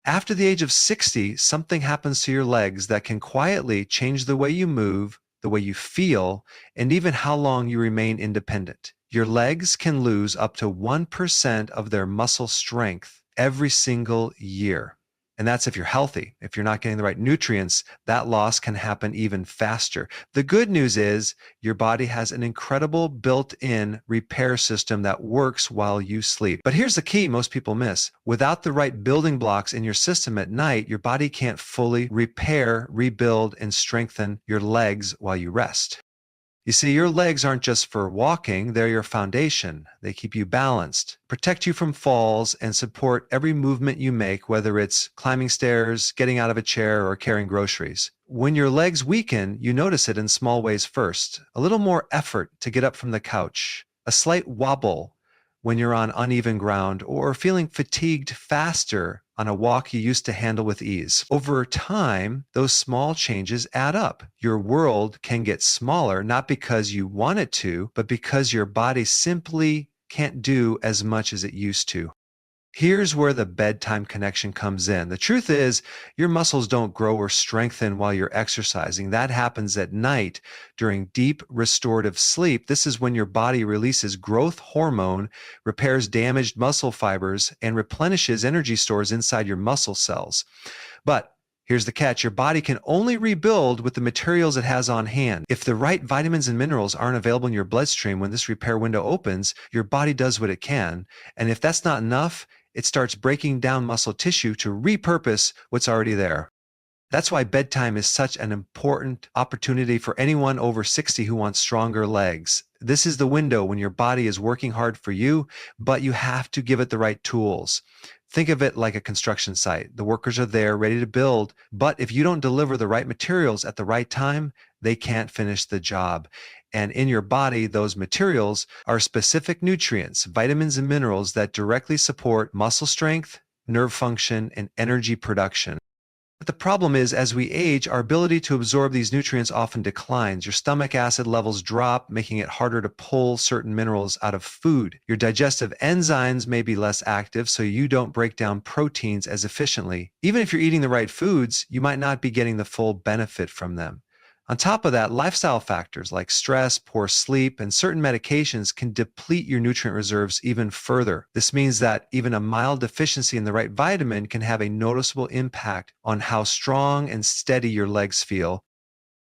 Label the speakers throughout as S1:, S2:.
S1: After the age of 60, something happens to your legs that can quietly change the way you move, the way you feel, and even how long you remain independent. Your legs can lose up to 1% of their muscle strength every single year. And that's if you're healthy. If you're not getting the right nutrients, that loss can happen even faster. The good news is your body has an incredible built-in repair system that works while you sleep. But here's the key most people miss. Without the right building blocks in your system at night, your body can't fully repair, rebuild, and strengthen your legs while you rest. You see, your legs aren't just for walking, they're your foundation. They keep you balanced, protect you from falls, and support every movement you make, whether it's climbing stairs, getting out of a chair, or carrying groceries. When your legs weaken, you notice it in small ways first. A little more effort to get up from the couch, a slight wobble when you're on uneven ground, or feeling fatigued faster on a walk you used to handle with ease. Over time, those small changes add up. Your world can get smaller, not because you want it to, but because your body simply can't do as much as it used to. Here's where the bedtime connection comes in. The truth is, your muscles don't grow or strengthen while you're exercising. That happens at night during deep restorative sleep. This is when your body releases growth hormone, repairs damaged muscle fibers, and replenishes energy stores inside your muscle cells. But here's the catch. Your body can only rebuild with the materials it has on hand. If the right vitamins and minerals aren't available in your bloodstream when this repair window opens, your body does what it can. And if that's not enough, it starts breaking down muscle tissue to repurpose what's already there. That's why bedtime is such an important opportunity for anyone over 60 who wants stronger legs. This is the window when your body is working hard for you, but you have to give it the right tools. Think of it like a construction site. The workers are there ready to build, but if you don't deliver the right materials at the right time, they can't finish the job. And in your body, those materials are specific nutrients, vitamins and minerals that directly support muscle strength, nerve function, and energy production. But the problem is, as we age, our ability to absorb these nutrients often declines. Your stomach acid levels drop, making it harder to pull certain minerals out of food. Your digestive enzymes may be less active, so you don't break down proteins as efficiently. Even if you're eating the right foods, you might not be getting the full benefit from them. On top of that, lifestyle factors like stress, poor sleep, and certain medications can deplete your nutrient reserves even further. This means that even a mild deficiency in the right vitamin can have a noticeable impact on how strong and steady your legs feel.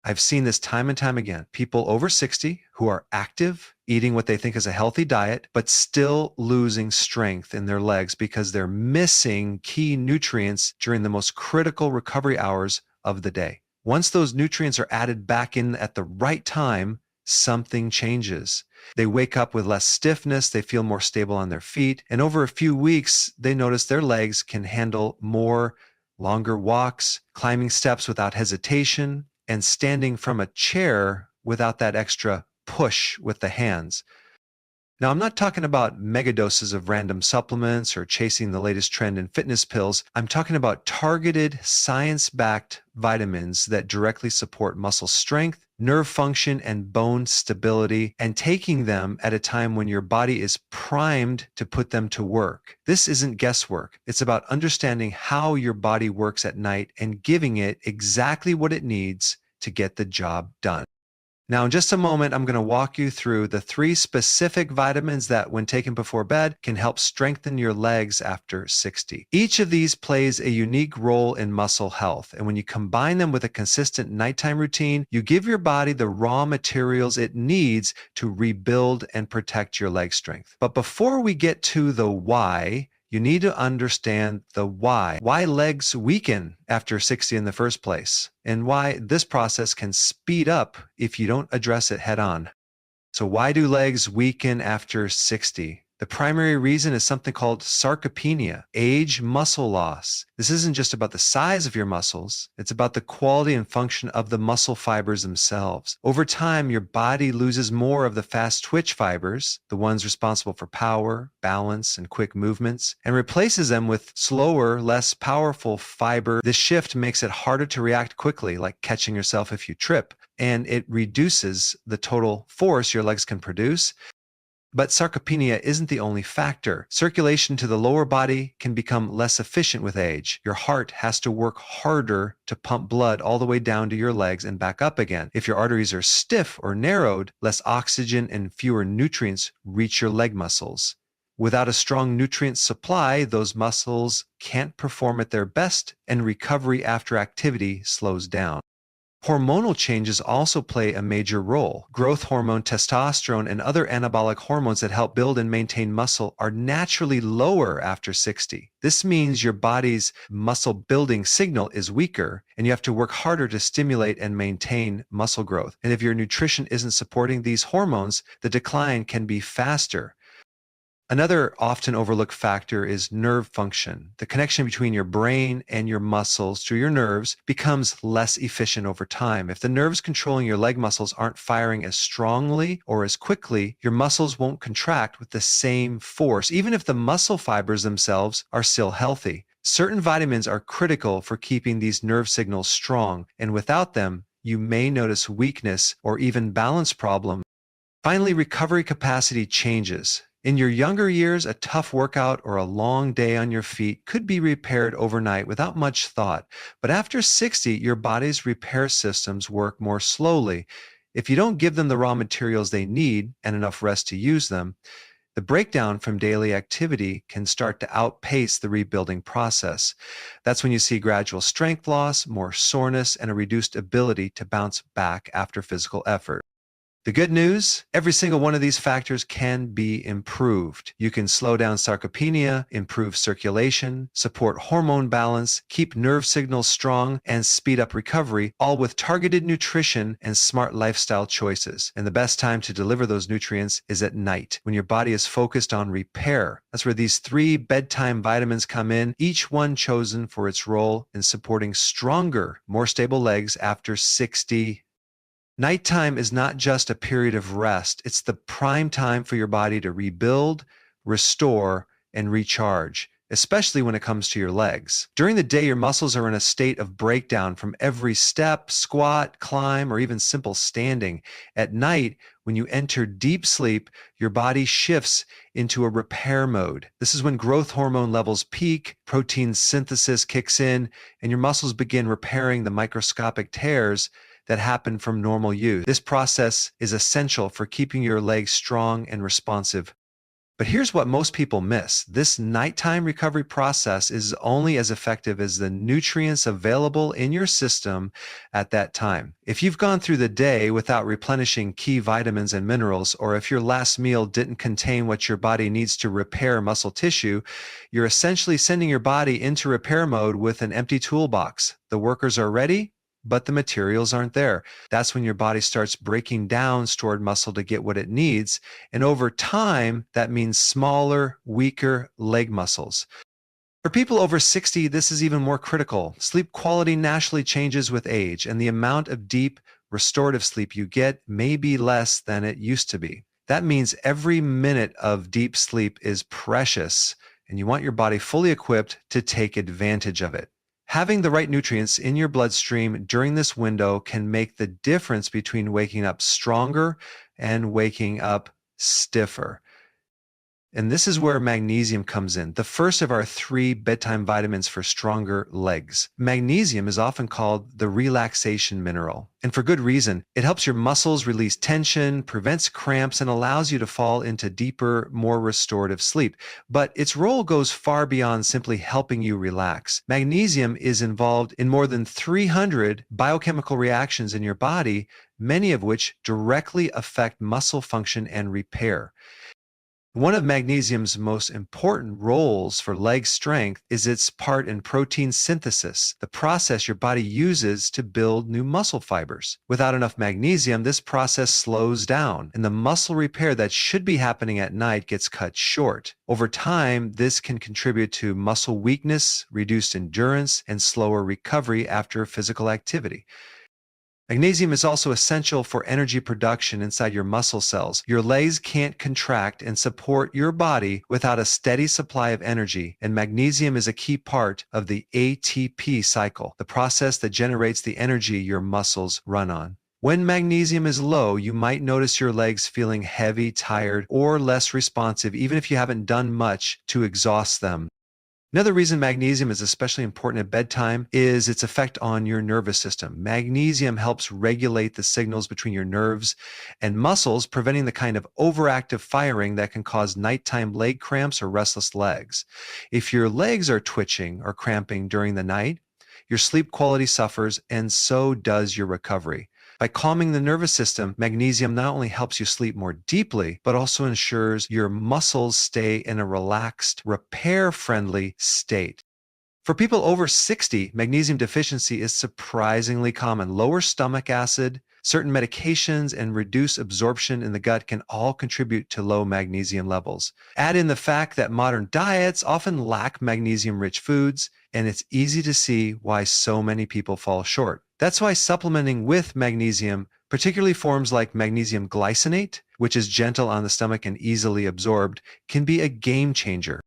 S1: I've seen this time and time again. People over 60 who are active, eating what they think is a healthy diet, but still losing strength in their legs because they're missing key nutrients during the most critical recovery hours of the day. Once those nutrients are added back in at the right time, something changes. They wake up with less stiffness, they feel more stable on their feet, and over a few weeks, they notice their legs can handle more longer walks, climbing steps without hesitation, and standing from a chair without that extra push with the hands. Now, I'm not talking about mega doses of random supplements or chasing the latest trend in fitness pills. I'm talking about targeted, science-backed vitamins that directly support muscle strength, nerve function, and bone stability, and taking them at a time when your body is primed to put them to work. This isn't guesswork. It's about understanding how your body works at night and giving it exactly what it needs to get the job done. Now, in just a moment, I'm going to walk you through the 3 specific vitamins that, when taken before bed, can help strengthen your legs after 60. Each of these plays a unique role in muscle health, and when you combine them with a consistent nighttime routine, you give your body the raw materials it needs to rebuild and protect your leg strength. But before we get to the why, you need to understand the why. Why legs weaken after 60 in the first place, and why this process can speed up if you don't address it head on. So why do legs weaken after 60? The primary reason is something called sarcopenia, age muscle loss. This isn't just about the size of your muscles, it's about the quality and function of the muscle fibers themselves. Over time, your body loses more of the fast twitch fibers, the ones responsible for power, balance, and quick movements, and replaces them with slower, less powerful fiber. This shift makes it harder to react quickly, like catching yourself if you trip, and it reduces the total force your legs can produce. But sarcopenia isn't the only factor. Circulation to the lower body can become less efficient with age. Your heart has to work harder to pump blood all the way down to your legs and back up again. If your arteries are stiff or narrowed, less oxygen and fewer nutrients reach your leg muscles. Without a strong nutrient supply, those muscles can't perform at their best, and recovery after activity slows down. Hormonal changes also play a major role. Growth hormone, testosterone, and other anabolic hormones that help build and maintain muscle are naturally lower after 60. This means your body's muscle building signal is weaker, and you have to work harder to stimulate and maintain muscle growth. And if your nutrition isn't supporting these hormones, the decline can be faster. Another often overlooked factor is nerve function. The connection between your brain and your muscles through your nerves becomes less efficient over time. If the nerves controlling your leg muscles aren't firing as strongly or as quickly, your muscles won't contract with the same force, even if the muscle fibers themselves are still healthy. Certain vitamins are critical for keeping these nerve signals strong, and without them, you may notice weakness or even balance problems. Finally, recovery capacity changes. In your younger years, a tough workout or a long day on your feet could be repaired overnight without much thought. But after 60, your body's repair systems work more slowly. If you don't give them the raw materials they need and enough rest to use them, the breakdown from daily activity can start to outpace the rebuilding process. That's when you see gradual strength loss, more soreness, and a reduced ability to bounce back after physical effort. The good news, every single one of these factors can be improved. You can slow down sarcopenia, improve circulation, support hormone balance, keep nerve signals strong, and speed up recovery, all with targeted nutrition and smart lifestyle choices. And the best time to deliver those nutrients is at night, when your body is focused on repair. That's where these 3 bedtime vitamins come in, each one chosen for its role in supporting stronger, more stable legs after 60. Nighttime is not just a period of rest, it's the prime time for your body to rebuild, restore, and recharge, especially when it comes to your legs. During the day, your muscles are in a state of breakdown from every step, squat, climb, or even simple standing. At night, when you enter deep sleep, your body shifts into a repair mode. This is when growth hormone levels peak, protein synthesis kicks in, and your muscles begin repairing the microscopic tears that happen from normal use. This process is essential for keeping your legs strong and responsive. But here's what most people miss. This nighttime recovery process is only as effective as the nutrients available in your system at that time. If you've gone through the day without replenishing key vitamins and minerals, or if your last meal didn't contain what your body needs to repair muscle tissue, you're essentially sending your body into repair mode with an empty toolbox. The workers are ready, but the materials aren't there. That's when your body starts breaking down stored muscle to get what it needs. And over time, that means smaller, weaker leg muscles. For people over 60, this is even more critical. Sleep quality naturally changes with age, and the amount of deep, restorative sleep you get may be less than it used to be. That means every minute of deep sleep is precious, and you want your body fully equipped to take advantage of it. Having the right nutrients in your bloodstream during this window can make the difference between waking up stronger and waking up stiffer. And this is where magnesium comes in, the first of our 3 bedtime vitamins for stronger legs. Magnesium is often called the relaxation mineral, and for good reason. It helps your muscles release tension, prevents cramps, and allows you to fall into deeper, more restorative sleep. But its role goes far beyond simply helping you relax. Magnesium is involved in more than 300 biochemical reactions in your body, many of which directly affect muscle function and repair. One of magnesium's most important roles for leg strength is its part in protein synthesis, the process your body uses to build new muscle fibers. Without enough magnesium, this process slows down, and the muscle repair that should be happening at night gets cut short. Over time, this can contribute to muscle weakness, reduced endurance, and slower recovery after physical activity. Magnesium is also essential for energy production inside your muscle cells. Your legs can't contract and support your body without a steady supply of energy, and magnesium is a key part of the ATP cycle, the process that generates the energy your muscles run on. When magnesium is low, you might notice your legs feeling heavy, tired, or less responsive, even if you haven't done much to exhaust them. Another reason magnesium is especially important at bedtime is its effect on your nervous system. Magnesium helps regulate the signals between your nerves and muscles, preventing the kind of overactive firing that can cause nighttime leg cramps or restless legs. If your legs are twitching or cramping during the night, your sleep quality suffers, and so does your recovery. By calming the nervous system, magnesium not only helps you sleep more deeply, but also ensures your muscles stay in a relaxed, repair-friendly state. For people over 60, magnesium deficiency is surprisingly common. Lower stomach acid, certain medications, and reduced absorption in the gut can all contribute to low magnesium levels. Add in the fact that modern diets often lack magnesium-rich foods, and it's easy to see why so many people fall short. That's why supplementing with magnesium, particularly forms like magnesium glycinate, which is gentle on the stomach and easily absorbed, can be a game changer.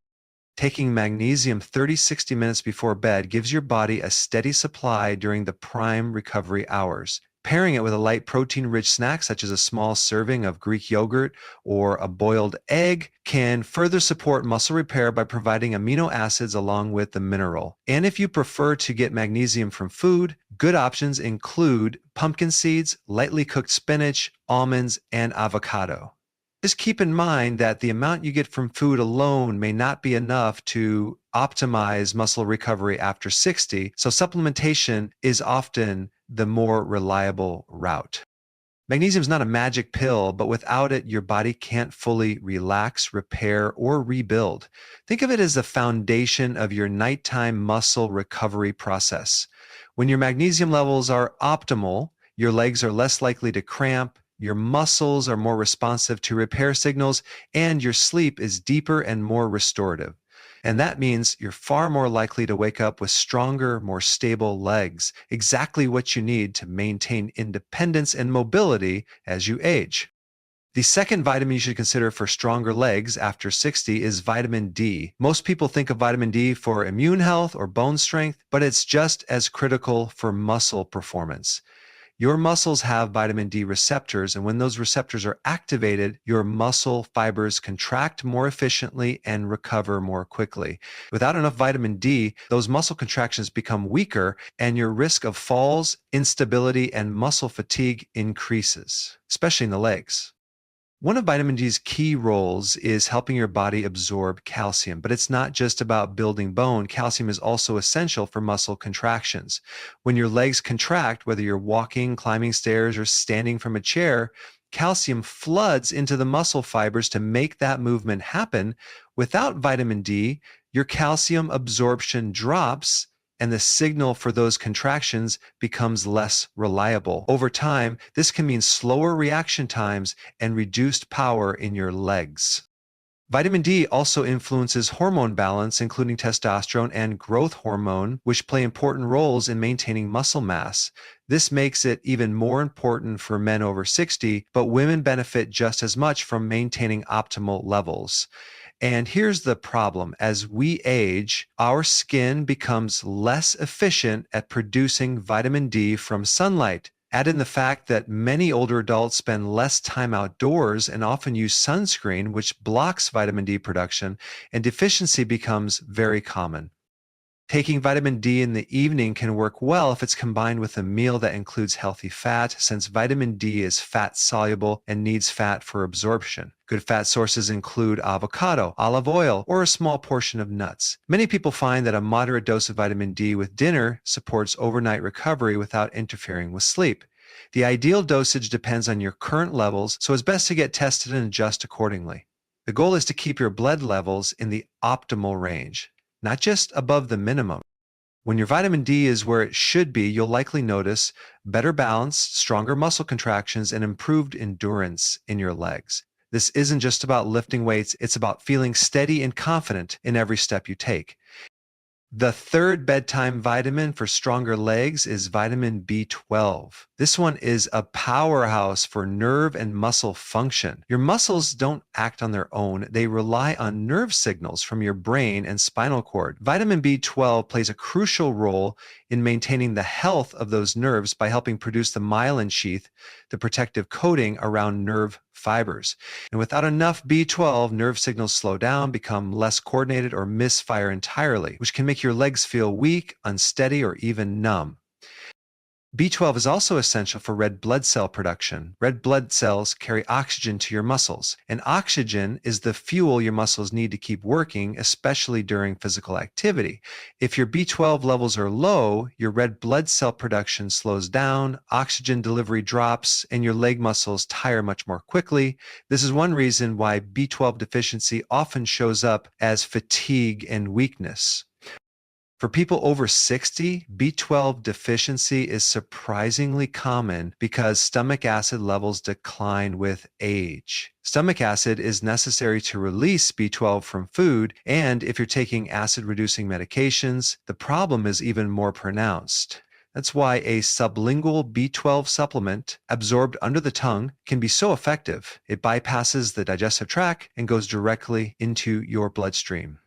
S1: Taking magnesium 30-60 minutes before bed gives your body a steady supply during the prime recovery hours. Pairing it with a light protein-rich snack such as a small serving of Greek yogurt or a boiled egg can further support muscle repair by providing amino acids along with the mineral. And if you prefer to get magnesium from food, good options include pumpkin seeds, lightly cooked spinach, almonds, and avocado. Just keep in mind that the amount you get from food alone may not be enough to optimize muscle recovery after 60, so supplementation is often the more reliable route. Magnesium is not a magic pill, but without it, your body can't fully relax, repair, or rebuild. Think of it as the foundation of your nighttime muscle recovery process. When your magnesium levels are optimal, your legs are less likely to cramp, your muscles are more responsive to repair signals, and your sleep is deeper and more restorative. And that means you're far more likely to wake up with stronger, more stable legs, exactly what you need to maintain independence and mobility as you age. The second vitamin you should consider for stronger legs after 60 is vitamin D. Most people think of vitamin D for immune health or bone strength, but it's just as critical for muscle performance. Your muscles have vitamin D receptors, and when those receptors are activated, your muscle fibers contract more efficiently and recover more quickly. Without enough vitamin D, those muscle contractions become weaker, and your risk of falls, instability, and muscle fatigue increases, especially in the legs. One of vitamin D's key roles is helping your body absorb calcium, but it's not just about building bone. Calcium is also essential for muscle contractions. When your legs contract, whether you're walking, climbing stairs, or standing from a chair, calcium floods into the muscle fibers to make that movement happen. Without vitamin D, your calcium absorption drops, and the signal for those contractions becomes less reliable. Over time, this can mean slower reaction times and reduced power in your legs. Vitamin D also influences hormone balance, including testosterone and growth hormone, which play important roles in maintaining muscle mass. This makes it even more important for men over 60, but women benefit just as much from maintaining optimal levels. And here's the problem. As we age, our skin becomes less efficient at producing vitamin D from sunlight. Add in the fact that many older adults spend less time outdoors and often use sunscreen, which blocks vitamin D production, and deficiency becomes very common. Taking vitamin D in the evening can work well if it's combined with a meal that includes healthy fat, since vitamin D is fat soluble and needs fat for absorption. Good fat sources include avocado, olive oil, or a small portion of nuts. Many people find that a moderate dose of vitamin D with dinner supports overnight recovery without interfering with sleep. The ideal dosage depends on your current levels, so it's best to get tested and adjust accordingly. The goal is to keep your blood levels in the optimal range, not just above the minimum. When your vitamin D is where it should be, you'll likely notice better balance, stronger muscle contractions, and improved endurance in your legs. This isn't just about lifting weights, it's about feeling steady and confident in every step you take. The third bedtime vitamin for stronger legs is vitamin B12. This one is a powerhouse for nerve and muscle function. Your muscles don't act on their own, they rely on nerve signals from your brain and spinal cord. Vitamin B12 plays a crucial role in maintaining the health of those nerves by helping produce the myelin sheath, the protective coating around nerve fibers. And without enough B12, nerve signals slow down, become less coordinated, or misfire entirely, which can make your legs feel weak, unsteady, or even numb. B12 is also essential for red blood cell production. Red blood cells carry oxygen to your muscles, and oxygen is the fuel your muscles need to keep working, especially during physical activity. If your B12 levels are low, your red blood cell production slows down, oxygen delivery drops, and your leg muscles tire much more quickly. This is one reason why B12 deficiency often shows up as fatigue and weakness. For people over 60, B12 deficiency is surprisingly common because stomach acid levels decline with age. Stomach acid is necessary to release B12 from food, and if you're taking acid-reducing medications, the problem is even more pronounced. That's why a sublingual B12 supplement absorbed under the tongue can be so effective. It bypasses the digestive tract and goes directly into your bloodstream.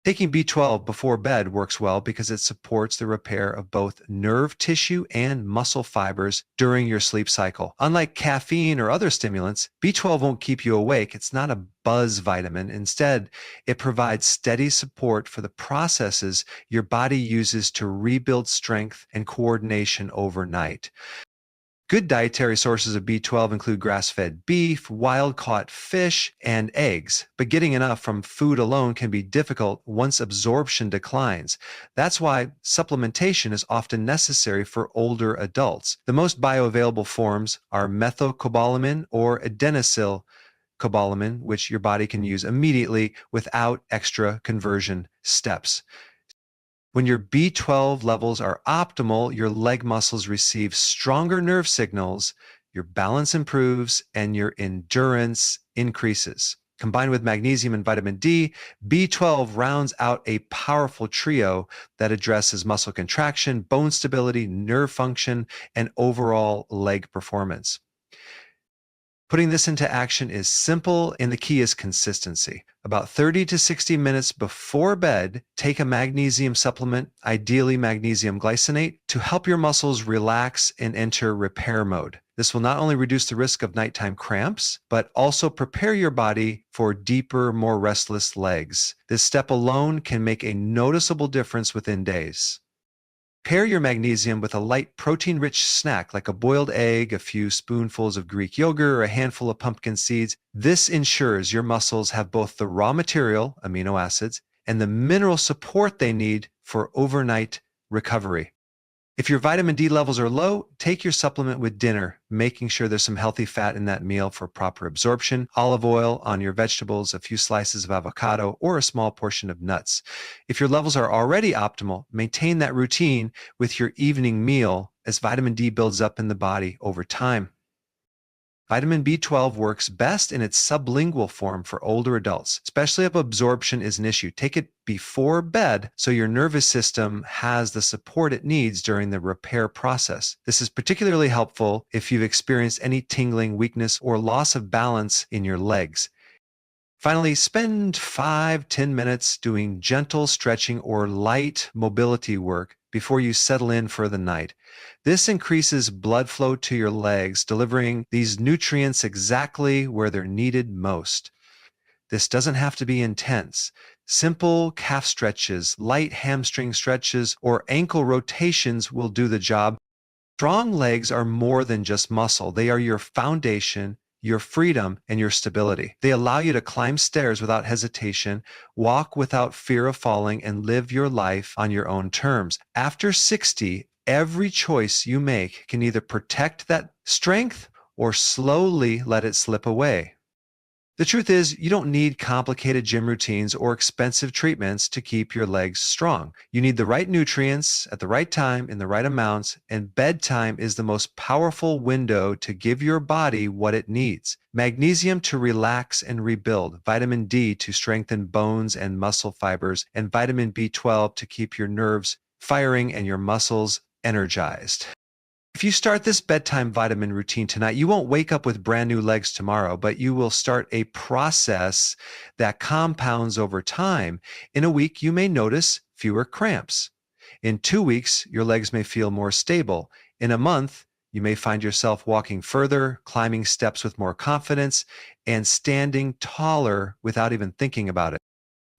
S1: Taking B12 before bed works well because it supports the repair of both nerve tissue and muscle fibers during your sleep cycle. Unlike caffeine or other stimulants, B12 won't keep you awake. It's not a buzz vitamin. Instead, it provides steady support for the processes your body uses to rebuild strength and coordination overnight. Good dietary sources of B12 include grass-fed beef, wild-caught fish, and eggs, but getting enough from food alone can be difficult once absorption declines. That's why supplementation is often necessary for older adults. The most bioavailable forms are methylcobalamin or adenosylcobalamin, which your body can use immediately without extra conversion steps. When your B12 levels are optimal, your leg muscles receive stronger nerve signals, your balance improves, and your endurance increases. Combined with magnesium and vitamin D, B12 rounds out a powerful trio that addresses muscle contraction, bone stability, nerve function, and overall leg performance. Putting this into action is simple, and the key is consistency. About 30 to 60 minutes before bed, take a magnesium supplement, ideally magnesium glycinate, to help your muscles relax and enter repair mode. This will not only reduce the risk of nighttime cramps, but also prepare your body for deeper, more restless legs. This step alone can make a noticeable difference within days. Pair your magnesium with a light protein-rich snack like a boiled egg, a few spoonfuls of Greek yogurt, or a handful of pumpkin seeds. This ensures your muscles have both the raw material, amino acids, and the mineral support they need for overnight recovery. If your vitamin D levels are low, take your supplement with dinner, making sure there's some healthy fat in that meal for proper absorption, olive oil on your vegetables, a few slices of avocado, or a small portion of nuts. If your levels are already optimal, maintain that routine with your evening meal as vitamin D builds up in the body over time. Vitamin B12 works best in its sublingual form for older adults, especially if absorption is an issue. Take it before bed so your nervous system has the support it needs during the repair process. This is particularly helpful if you've experienced any tingling, weakness, or loss of balance in your legs. Finally, spend 5-10 minutes doing gentle stretching or light mobility work before you settle in for the night. This increases blood flow to your legs, delivering these nutrients exactly where they're needed most. This doesn't have to be intense. Simple calf stretches, light hamstring stretches, or ankle rotations will do the job. Strong legs are more than just muscle. They are your foundation, your freedom, and your stability. They allow you to climb stairs without hesitation, walk without fear of falling, and live your life on your own terms. After 60, every choice you make can either protect that strength or slowly let it slip away. The truth is, you don't need complicated gym routines or expensive treatments to keep your legs strong. You need the right nutrients at the right time in the right amounts, and bedtime is the most powerful window to give your body what it needs. Magnesium to relax and rebuild, vitamin D to strengthen bones and muscle fibers, and vitamin B12 to keep your nerves firing and your muscles energized. If you start this bedtime vitamin routine tonight, you won't wake up with brand new legs tomorrow, but you will start a process that compounds over time. In a week, you may notice fewer cramps. In 2 weeks, your legs may feel more stable. In a month, you may find yourself walking further, climbing steps with more confidence, and standing taller without even thinking about it.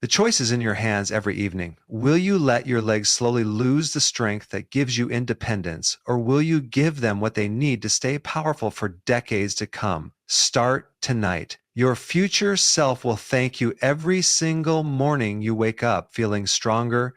S1: The choice is in your hands every evening. Will you let your legs slowly lose the strength that gives you independence, or will you give them what they need to stay powerful for decades to come? Start tonight. Your future self will thank you every single morning you wake up feeling stronger,